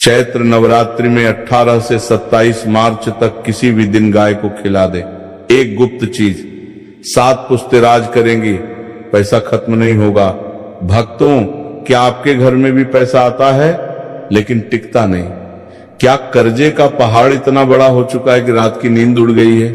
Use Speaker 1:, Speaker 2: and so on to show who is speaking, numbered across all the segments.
Speaker 1: चैत्र नवरात्रि में 18 से 27 मार्च तक किसी भी दिन गाय को खिला दे। एक गुप्त चीज, 7 पुश्तें राज करेंगी, पैसा खत्म नहीं होगा। भक्तों, क्या आपके घर में भी पैसा आता है लेकिन टिकता नहीं? क्या कर्जे का पहाड़ इतना बड़ा हो चुका है कि रात की नींद उड़ गई है?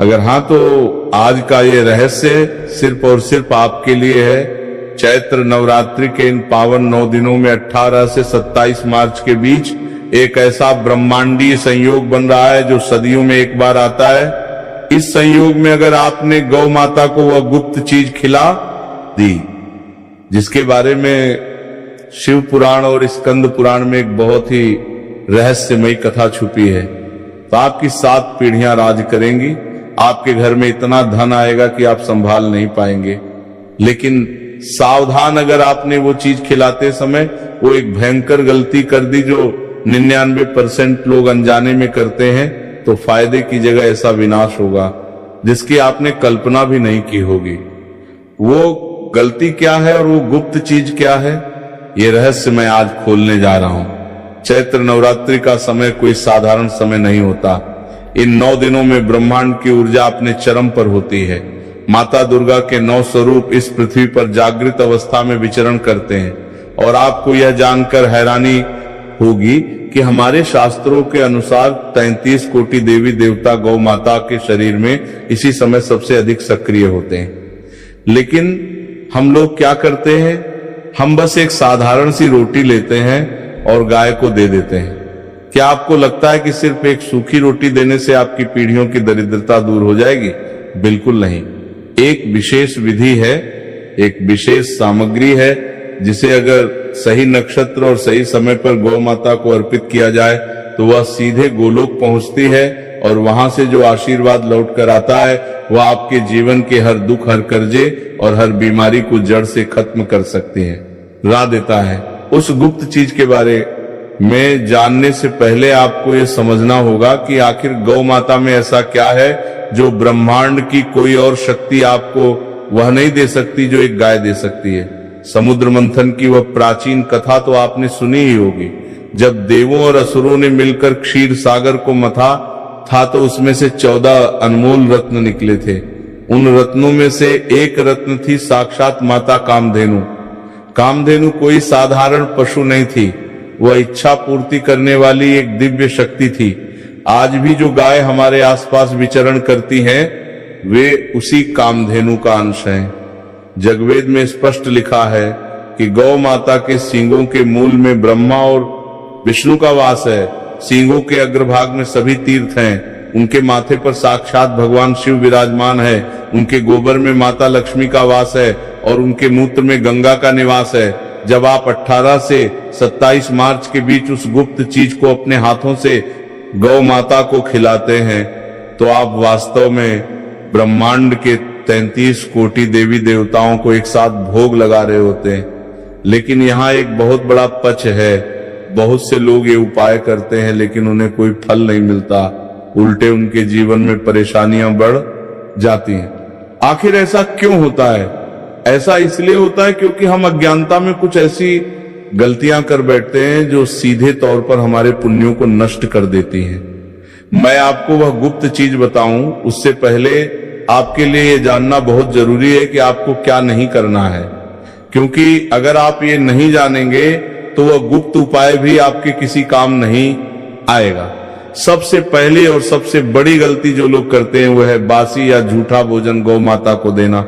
Speaker 1: अगर हाँ, तो आज का ये रहस्य सिर्फ और सिर्फ आपके लिए है। चैत्र नवरात्रि के इन पावन 9 दिनों में 18 से 27 मार्च के बीच एक ऐसा ब्रह्मांडीय संयोग बन रहा है जो सदियों में एक बार आता है। इस संयोग में अगर आपने गौ माता को वह गुप्त चीज खिला दी जिसके बारे में शिव पुराण और स्कंद पुराण में एक बहुत ही रहस्यमयी कथा छुपी है, तो आपकी 7 पीढ़ियां राज करेंगी। आपके घर में इतना धन आएगा कि आप संभाल नहीं पाएंगे। लेकिन सावधान, अगर आपने वो चीज खिलाते समय वो एक भयंकर गलती कर दी जो 99% लोग अनजाने में करते हैं, तो फायदे की जगह ऐसा विनाश होगा जिसकी आपने कल्पना भी नहीं की होगी। वो गलती क्या है और वो गुप्त चीज क्या है, ये रहस्य मैं आज खोलने जा रहा हूं। चैत्र नवरात्रि का समय कोई साधारण समय नहीं होता। इन 9 दिनों में ब्रह्मांड की ऊर्जा अपने चरम पर होती है। माता दुर्गा के 9 स्वरूप इस पृथ्वी पर जागृत अवस्था में विचरण करते हैं। और आपको यह जानकर हैरानी होगी कि हमारे शास्त्रों के अनुसार 33 कोटि देवी देवता गौ माता के शरीर में इसी समय सबसे अधिक सक्रिय होते हैं। लेकिन हम लोग क्या करते हैं, हम बस एक साधारण सी रोटी लेते हैं और गाय को दे देते हैं। क्या आपको लगता है कि सिर्फ एक सूखी रोटी देने से आपकी पीढ़ियों की दरिद्रता दूर हो जाएगी? बिल्कुल नहीं। एक विशेष विधि है, एक विशेष सामग्री है जिसे अगर सही नक्षत्र और सही समय पर गौ माता को अर्पित किया जाए तो वह सीधे गोलोक पहुंचती है और वहां से जो आशीर्वाद लौट कर आता है वह आपके जीवन के हर दुख, हर कर्जे और हर बीमारी को जड़ से खत्म कर सकती है, ला देता है। उस गुप्त चीज के बारे में जानने से पहले आपको यह समझना होगा कि आखिर गौ माता में ऐसा क्या है जो ब्रह्मांड की कोई और शक्ति आपको वह नहीं दे सकती जो एक गाय दे सकती है। समुद्र मंथन की वह प्राचीन कथा तो आपने सुनी ही होगी। जब देवों और असुरों ने मिलकर क्षीर सागर को मथा था तो उसमें से 14 अनमोल रत्न निकले थे। उन रत्नों में से एक रत्न थी साक्षात माता कामधेनु। कामधेनु कोई साधारण पशु नहीं थी, वह इच्छा पूर्ति करने वाली एक दिव्य शक्ति थी। आज भी जो गाय हमारे आसपास विचरण करती हैं, वे उसी कामधेनु का अंश हैं। जगवेद में स्पष्ट लिखा है कि गौ माता के सींगों के मूल में ब्रह्मा और विष्णु का वास है। सींगों के अग्रभाग में सभी तीर्थ हैं। उनके माथे पर साक्षात भगवान शिव विराजमान है। उनके गोबर में माता लक्ष्मी का वास है और उनके मूत्र में गंगा का निवास है। जब आप 18 से 27 मार्च के बीच उस गुप्त चीज को अपने हाथों से गौ माता को खिलाते हैं तो आप वास्तव में ब्रह्मांड के 33 कोटि देवी देवताओं को एक साथ भोग लगा रहे होते हैं। लेकिन यहाँ एक बहुत बड़ा पच है। बहुत से लोग ये उपाय करते हैं लेकिन उन्हें कोई फल नहीं मिलता, उल्टे उनके जीवन में परेशानियां बढ़ जाती हैं। आखिर ऐसा क्यों होता है? ऐसा इसलिए होता है क्योंकि हम अज्ञानता में कुछ ऐसी गलतियां कर बैठते हैं जो सीधे तौर पर हमारे पुण्यों को नष्ट कर देती हैं। मैं आपको वह गुप्त चीज बताऊं उससे पहले आपके लिए ये जानना बहुत जरूरी है कि आपको क्या नहीं करना है, क्योंकि अगर आप ये नहीं जानेंगे तो वह गुप्त उपाय भी आपके किसी काम नहीं आएगा। सबसे पहली और सबसे बड़ी गलती जो लोग करते हैं वह है बासी या झूठा भोजन गौ माता को देना।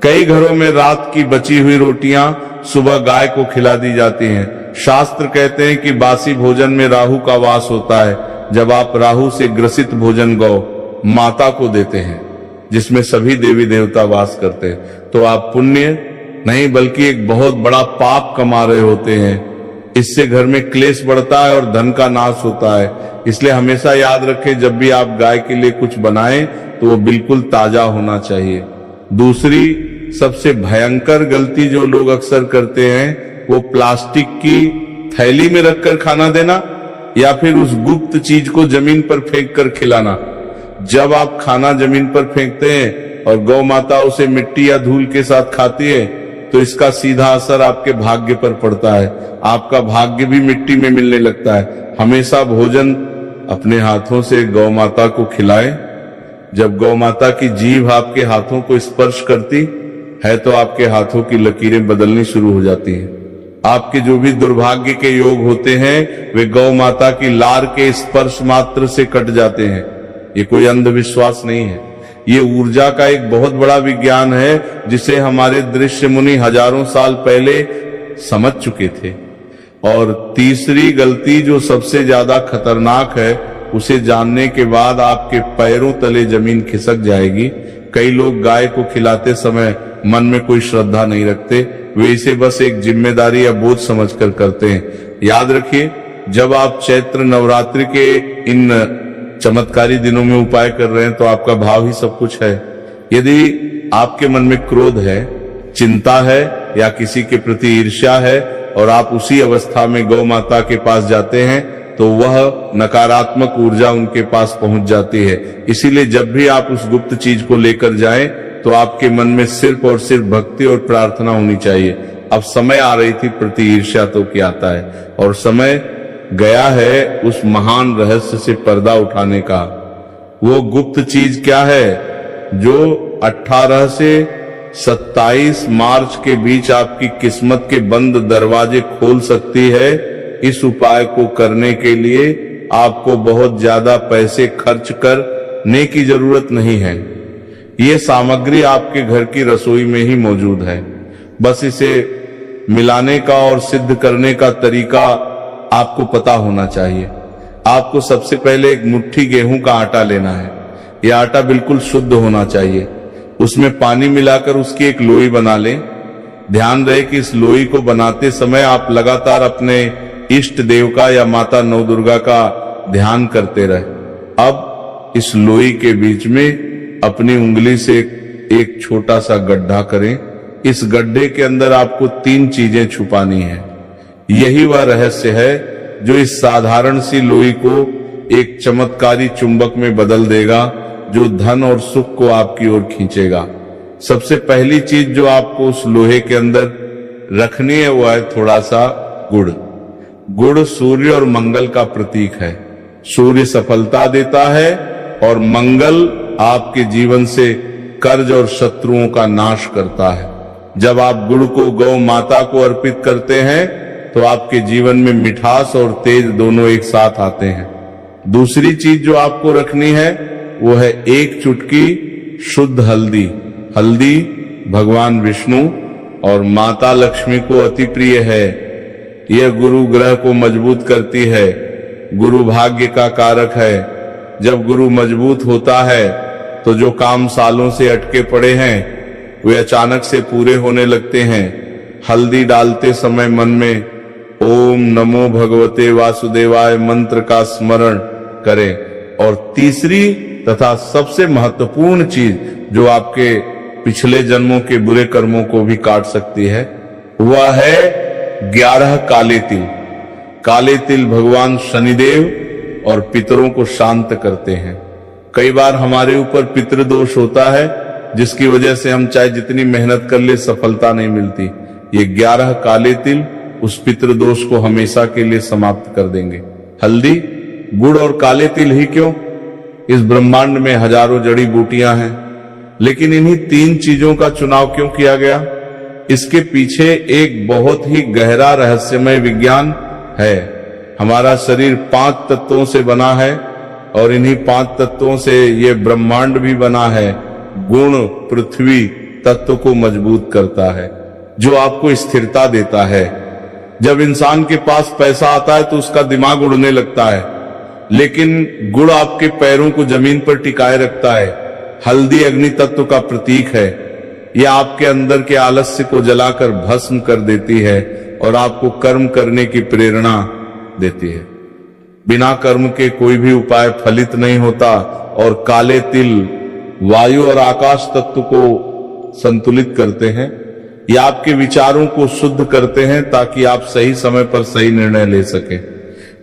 Speaker 1: कई घरों में रात की बची हुई रोटियां सुबह गाय को खिला दी जाती हैं। शास्त्र कहते हैं कि बासी भोजन में राहु का वास होता है। जब आप राहु से ग्रसित भोजन गौ माता को देते हैं जिसमें सभी देवी देवता वास करते हैं तो आप पुण्य नहीं बल्कि एक बहुत बड़ा पाप कमा रहे होते हैं। इससे घर में क्लेश बढ़ता है और धन का नाश होता है। इसलिए हमेशा याद रखें, जब भी आप गाय के लिए कुछ बनाएं तो वो बिल्कुल ताजा होना चाहिए। दूसरी सबसे भयंकर गलती जो लोग अक्सर करते हैं वो प्लास्टिक की थैली में रखकर खाना देना या फिर उस गुप्त चीज को जमीन पर फेंक कर खिलाना। जब आप खाना जमीन पर फेंकते हैं और गौ माता उसे मिट्टी या धूल के साथ खाती है तो इसका सीधा असर आपके भाग्य पर पड़ता है। आपका भाग्य भी मिट्टी में मिलने लगता है। हमेशा भोजन अपने हाथों से गौ माता को खिलाएं। जब गौ माता की जीभ आपके हाथों को स्पर्श करती है तो आपके हाथों की लकीरें बदलनी शुरू हो जाती हैं। आपके जो भी दुर्भाग्य के योग होते हैं वे गौ माता की लार के स्पर्श मात्र से कट जाते हैं। ये कोई अंधविश्वास नहीं है, ये ऊर्जा का एक बहुत बड़ा विज्ञान है जिसे हमारे ऋषि मुनि हजारों साल पहले समझ चुके थे। और तीसरी गलती जो सबसे ज्यादा खतरनाक है, उसे जानने के बाद आपके पैरों तले जमीन खिसक जाएगी। कई लोग गाय को खिलाते समय मन में कोई श्रद्धा नहीं रखते, वे इसे बस एक जिम्मेदारी या बोझ समझकर करते हैं। याद रखिए, जब आप चैत्र नवरात्रि के इन चमत्कारी दिनों में उपाय कर रहे हैं तो आपका भाव ही सब कुछ है। यदि आपके मन में क्रोध है, चिंता है या किसी के प्रति ईर्ष्या है और आप उसी अवस्था में गौ माता के पास जाते हैं तो वह नकारात्मक ऊर्जा उनके पास पहुंच जाती है। इसीलिए जब भी आप उस गुप्त चीज को लेकर जाएं तो आपके मन में सिर्फ और सिर्फ भक्ति और प्रार्थना होनी चाहिए। अब समय आ रही थी प्रति ईर्ष्या तो क्या आता है, और समय गया है उस महान रहस्य से पर्दा उठाने का। वो गुप्त चीज क्या है जो 18 से 27 मार्च के बीच आपकी किस्मत के बंद दरवाजे खोल सकती है। इस उपाय को करने के लिए आपको बहुत ज्यादा पैसे खर्च करने की जरूरत नहीं है। ये सामग्री आपके घर की रसोई में ही मौजूद है। बस इसे मिलाने का और सिद्ध करने का तरीका आपको पता होना चाहिए। आपको सबसे पहले एक मुट्ठी गेहूं का आटा लेना है। यह आटा बिल्कुल शुद्ध होना चाहिए। उसमें पानी मिलाकर उसकी एक लोई बना लें। ध्यान रहे कि इस लोई को बनाते समय आप लगातार अपने इष्ट देव का या माता नव दुर्गा का ध्यान करते रहे। अब इस लोई के बीच में अपनी उंगली से एक छोटा सा गड्ढा करें। इस गड्ढे के अंदर आपको 3 चीजें छुपानी है। यही वह रहस्य है जो इस साधारण सी लोई को एक चमत्कारी चुंबक में बदल देगा, जो धन और सुख को आपकी ओर खींचेगा। सबसे पहली चीज जो आपको उस लोहे के अंदर रखनी है वो है थोड़ा सा गुड़। गुड़ सूर्य और मंगल का प्रतीक है। सूर्य सफलता देता है और मंगल आपके जीवन से कर्ज और शत्रुओं का नाश करता है। जब आप गुड़ को गौ माता को अर्पित करते हैं तो आपके जीवन में मिठास और तेज दोनों एक साथ आते हैं। दूसरी चीज जो आपको रखनी है वो है 1 चुटकी शुद्ध हल्दी। हल्दी भगवान विष्णु और माता लक्ष्मी को अति प्रिय है। यह गुरु ग्रह को मजबूत करती है, गुरु भाग्य का कारक है। जब गुरु मजबूत होता है तो जो काम सालों से अटके पड़े हैं वे अचानक से पूरे होने लगते हैं। हल्दी डालते समय मन में ओम नमो भगवते वासुदेवाय मंत्र का स्मरण करें। और तीसरी तथा सबसे महत्वपूर्ण चीज जो आपके पिछले जन्मों के बुरे कर्मों को भी काट सकती है वह है 11 काले तिल। काले तिल भगवान शनिदेव और पितरों को शांत करते हैं। कई बार हमारे ऊपर पितृदोष होता है जिसकी वजह से हम चाहे जितनी मेहनत कर ले सफलता नहीं मिलती। ये 11 काले तिल उस पितृदोष को हमेशा के लिए समाप्त कर देंगे। हल्दी, गुड़ और काले तिल ही क्यों, इस ब्रह्मांड में हजारों जड़ी बूटियां हैं, लेकिन इन्हीं 3 चीजों का चुनाव क्यों किया गया? इसके पीछे एक बहुत ही गहरा रहस्यमय विज्ञान है। हमारा शरीर 5 तत्वों से बना है और इन्हीं 5 तत्वों से ये ब्रह्मांड भी बना है। गुण पृथ्वी तत्व को मजबूत करता है, जो आपको स्थिरता देता है। जब इंसान के पास पैसा आता है तो उसका दिमाग उड़ने लगता है, लेकिन गुड़ आपके पैरों को जमीन पर टिकाए रखता है। हल्दी अग्नि तत्व का प्रतीक है। यह आपके अंदर के आलस्य को जलाकर भस्म कर देती है और आपको कर्म करने की प्रेरणा देती है। बिना कर्म के कोई भी उपाय फलित नहीं होता। और काले तिल वायु और आकाश तत्व को संतुलित करते हैं। ये आपके विचारों को शुद्ध करते हैं ताकि आप सही समय पर सही निर्णय ले सकें।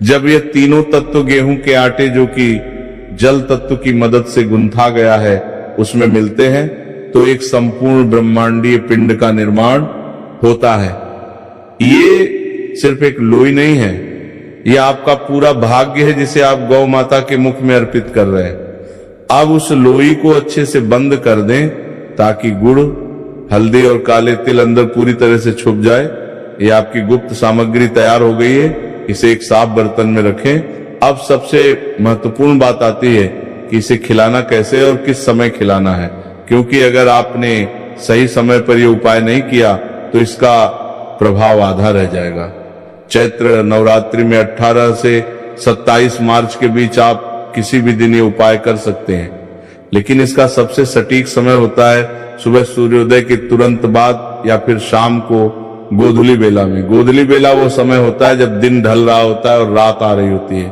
Speaker 1: जब ये तीनों तत्व गेहूं के आटे जो कि जल तत्व की मदद से गुंथा गया है उसमें मिलते हैं तो एक संपूर्ण ब्रह्मांडीय पिंड का निर्माण होता है। ये सिर्फ एक लोई नहीं है, ये आपका पूरा भाग्य है जिसे आप गौ माता के मुख में अर्पित कर रहे हैं। अब उस लोई को अच्छे से बंद कर दें ताकि गुड़, हल्दी और काले तिल अंदर पूरी तरह से छुप जाए। ये आपकी गुप्त सामग्री तैयार हो गई है। इसे एक साफ बर्तन में रखें। अब सबसे महत्वपूर्ण बात आती है कि इसे खिलाना कैसे और किस समय खिलाना है, क्योंकि अगर आपने सही समय पर यह उपाय नहीं किया तो इसका प्रभाव आधा रह जाएगा। चैत्र नवरात्रि में 18 से 27 मार्च के बीच आप किसी भी दिन ये उपाय कर सकते हैं, लेकिन इसका सबसे सटीक समय होता है सुबह सूर्योदय के तुरंत बाद या फिर शाम को गोधूली बेला में। गोधूली बेला वो समय होता है जब दिन ढल रहा होता है और रात आ रही होती है।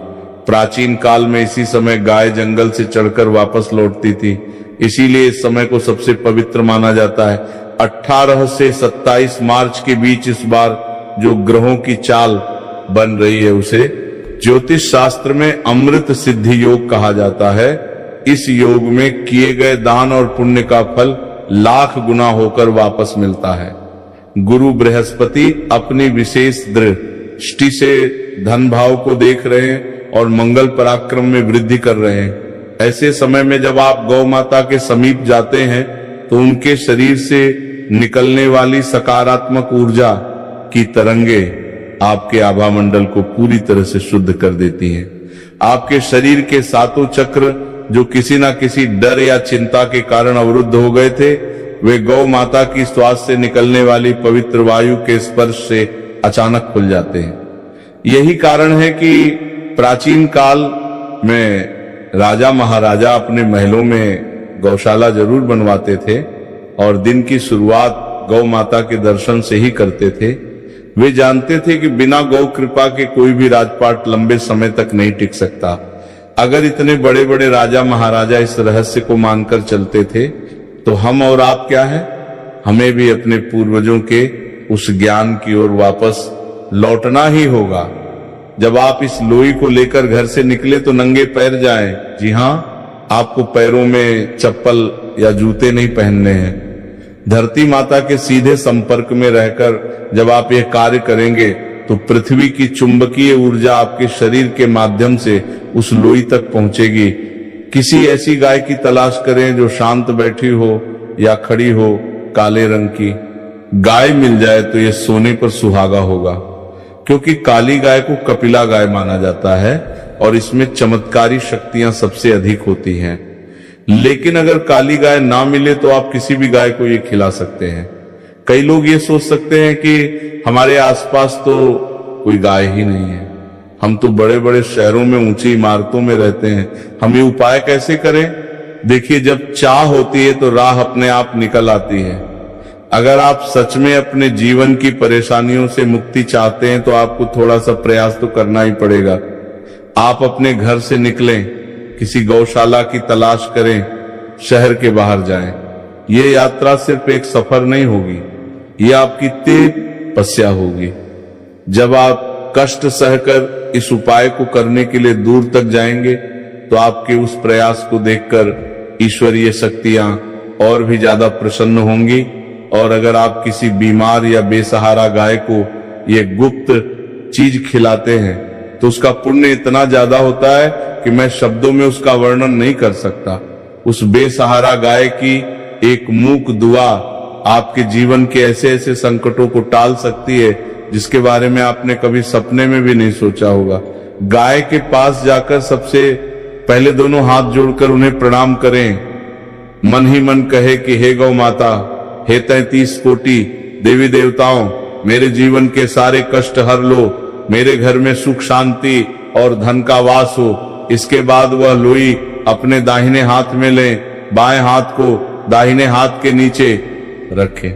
Speaker 1: प्राचीन काल में इसी समय गाय जंगल से चढ़कर वापस लौटती थी, इसीलिए इस समय को सबसे पवित्र माना जाता है। 18 से 27 मार्च के बीच इस बार जो ग्रहों की चाल बन रही है उसे ज्योतिष शास्त्र में अमृत सिद्धि योग कहा जाता है। इस योग में किए गए दान और पुण्य का फल लाख गुना होकर वापस मिलता है। गुरु बृहस्पति अपनी विशेष दृष्टि से धन भाव को देख रहे हैं और मंगल पराक्रम में वृद्धि कर रहे हैं। ऐसे समय में जब आप गौ माता के समीप जाते हैं तो उनके शरीर से निकलने वाली सकारात्मक ऊर्जा की तरंगे आपके आभा मंडल को पूरी तरह से शुद्ध कर देती हैं। आपके शरीर के सातों चक्र जो किसी ना किसी डर या चिंता के कारण अवरुद्ध हो गए थे, वे गौ माता की श्वास से निकलने वाली पवित्र वायु के स्पर्श से अचानक खुल जाते हैं। यही कारण है कि प्राचीन काल में राजा महाराजा अपने महलों में गौशाला जरूर बनवाते थे और दिन की शुरुआत गौ माता के दर्शन से ही करते थे। वे जानते थे कि बिना गौ कृपा के कोई भी राजपाट लंबे समय तक नहीं टिक सकता। अगर इतने बड़े बड़े राजा महाराजा इस रहस्य को मानकर चलते थे तो हम और आप क्या है? हमें भी अपने पूर्वजों के उस ज्ञान की ओर वापस लौटना ही होगा। जब आप इस लोई को लेकर घर से निकले तो नंगे पैर जाएं। जी हाँ, आपको पैरों में चप्पल या जूते नहीं पहनने हैं। धरती माता के सीधे संपर्क में रहकर जब आप यह कार्य करेंगे तो पृथ्वी की चुंबकीय ऊर्जा आपके शरीर के माध्यम से उस लोई तक पहुंचेगी। किसी ऐसी गाय की तलाश करें जो शांत बैठी हो या खड़ी हो, काले रंग की गाय मिल जाए तो यह सोने पर सुहागा होगा, क्योंकि काली गाय को कपिला गाय माना जाता है और इसमें चमत्कारी शक्तियां सबसे अधिक होती हैं। लेकिन अगर काली गाय ना मिले तो आप किसी भी गाय को ये खिला सकते हैं। कई लोग ये सोच सकते हैं कि हमारे आसपास तो कोई गाय ही नहीं है, हम तो बड़े बड़े शहरों में ऊंची इमारतों में रहते हैं, हम ये उपाय कैसे करें? देखिए, जब चाह होती है तो राह अपने आप निकल आती है। अगर आप सच में अपने जीवन की परेशानियों से मुक्ति चाहते हैं तो आपको थोड़ा सा प्रयास तो करना ही पड़ेगा। आप अपने घर से निकलें, किसी गौशाला की तलाश करें, शहर के बाहर जाएं। ये यात्रा सिर्फ एक सफर नहीं होगी, ये आपकी तपस्या होगी। जब आप कष्ट सहकर इस उपाय को करने के लिए दूर तक जाएंगे तो आपके उस प्रयास को देखकर ईश्वरीय शक्तियां और भी ज्यादा प्रसन्न होंगी। और अगर आप किसी बीमार या बेसहारा गाय को ये गुप्त चीज खिलाते हैं तो उसका पुण्य इतना ज्यादा होता है कि मैं शब्दों में उसका वर्णन नहीं कर सकता। उस बेसहारा गाय की एक मूक दुआ आपके जीवन के ऐसे ऐसे संकटों को टाल सकती है जिसके बारे में आपने कभी सपने में भी नहीं सोचा होगा। गाय के पास जाकर सबसे पहले दोनों हाथ जोड़कर उन्हें प्रणाम करें। मन ही मन कहे कि हे गौ माता, हे 33 कोटि देवी देवताओं, मेरे जीवन के सारे कष्ट हर लो, मेरे घर में सुख शांति और धन का वास हो। इसके बाद वह लोई अपने दाहिने हाथ में ले, बाएं हाथ को दाहिने हाथ के नीचे रखें,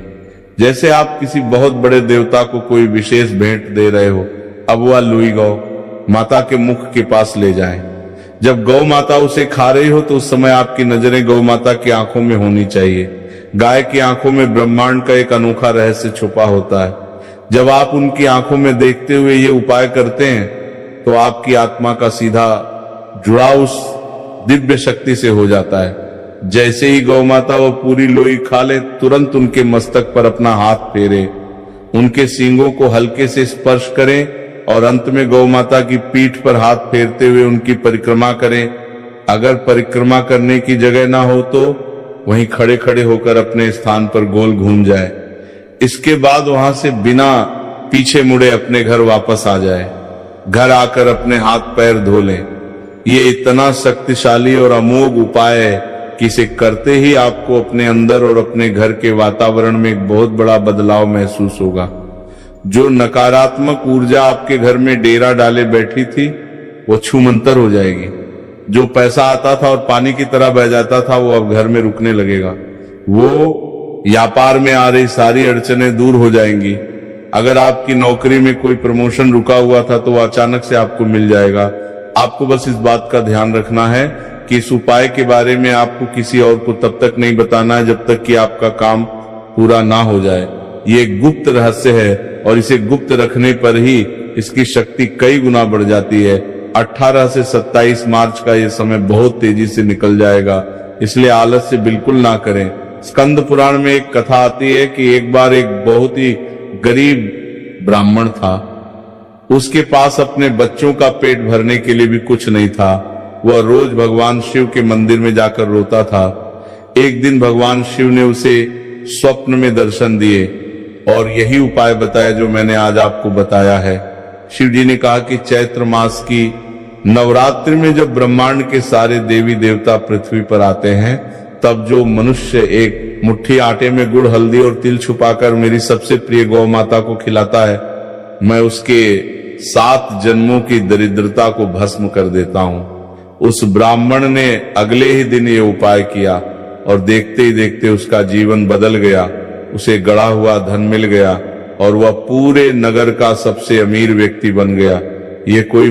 Speaker 1: जैसे आप किसी बहुत बड़े देवता को कोई विशेष भेंट दे रहे हो। अब वह लोई गौ माता के मुख के पास ले जाएं। जब गौ माता उसे खा रही हो तो उस समय आपकी नजरें गौ माता की आंखों में होनी चाहिए। गाय की आंखों में ब्रह्मांड का एक अनोखा रहस्य छुपा होता है। जब आप उनकी आंखों में देखते हुए ये उपाय करते हैं तो आपकी आत्मा का सीधा जुड़ाव उस दिव्य शक्ति से हो जाता है। जैसे ही गौ माता वो पूरी लोई खा ले, तुरंत उनके मस्तक पर अपना हाथ फेरे उनके सींगों को हल्के से स्पर्श करें और अंत में गौ माता की पीठ पर हाथ फेरते हुए उनकी परिक्रमा करें। अगर परिक्रमा करने की जगह ना हो तो वहीं खड़े खड़े होकर अपने स्थान पर गोल घूम जाए। इसके बाद वहां से बिना पीछे मुड़े अपने घर वापस आ जाए। घर आकर अपने हाथ पैर धो लें। ये इतना शक्तिशाली और अमोघ उपाय है कि इसे करते ही आपको अपने अंदर और अपने घर के वातावरण में एक बहुत बड़ा बदलाव महसूस होगा। जो नकारात्मक ऊर्जा आपके घर में डेरा डाले बैठी थी वो छूमंतर हो जाएगी। जो पैसा आता था और पानी की तरह बह जाता था वो अब घर में रुकने लगेगा। वो व्यापार में आ रही सारी अड़चनें दूर हो जाएंगी। अगर आपकी नौकरी में कोई प्रमोशन रुका हुआ था तो वो अचानक से आपको मिल जाएगा। आपको बस इस बात का ध्यान रखना है कि इस उपाय के बारे में आपको किसी और को तब तक नहीं बताना है जब तक कि आपका काम पूरा ना हो जाए। ये एक गुप्त रहस्य है और इसे गुप्त रखने पर ही इसकी शक्ति कई गुना बढ़ जाती है। 18 से 27 मार्च का ये समय बहुत तेजी से निकल जाएगा, इसलिए आलस्य बिल्कुल ना करें। स्कंद पुराण में एक कथा आती है कि एक बार एक बहुत ही गरीब ब्राह्मण था। उसके पास अपने बच्चों का पेट भरने के लिए भी कुछ नहीं था। वह रोज भगवान शिव के मंदिर में जाकर रोता था। एक दिन भगवान शिव ने उसे स्वप्न में दर्शन दिए और यही उपाय बताया जो मैंने आज आपको बताया है। शिव जी ने कहा कि चैत्र मास की नवरात्रि में जब ब्रह्मांड के सारे देवी देवता पृथ्वी पर आते हैं तब जो मनुष्य एक मुट्ठी आटे में गुड़, हल्दी और तिल छुपाकर मेरी सबसे प्रिय गौ माता को खिलाता है, मैं उसके 7 जन्मों की दरिद्रता को भस्म कर देता हूं। उस ब्राह्मण ने अगले ही दिन ये उपाय किया और देखते ही देखते उसका जीवन बदल गया। उसे गड़ा हुआ धन मिल गया और वह पूरे नगर का सबसे अमीर व्यक्ति बन गया। ये कोई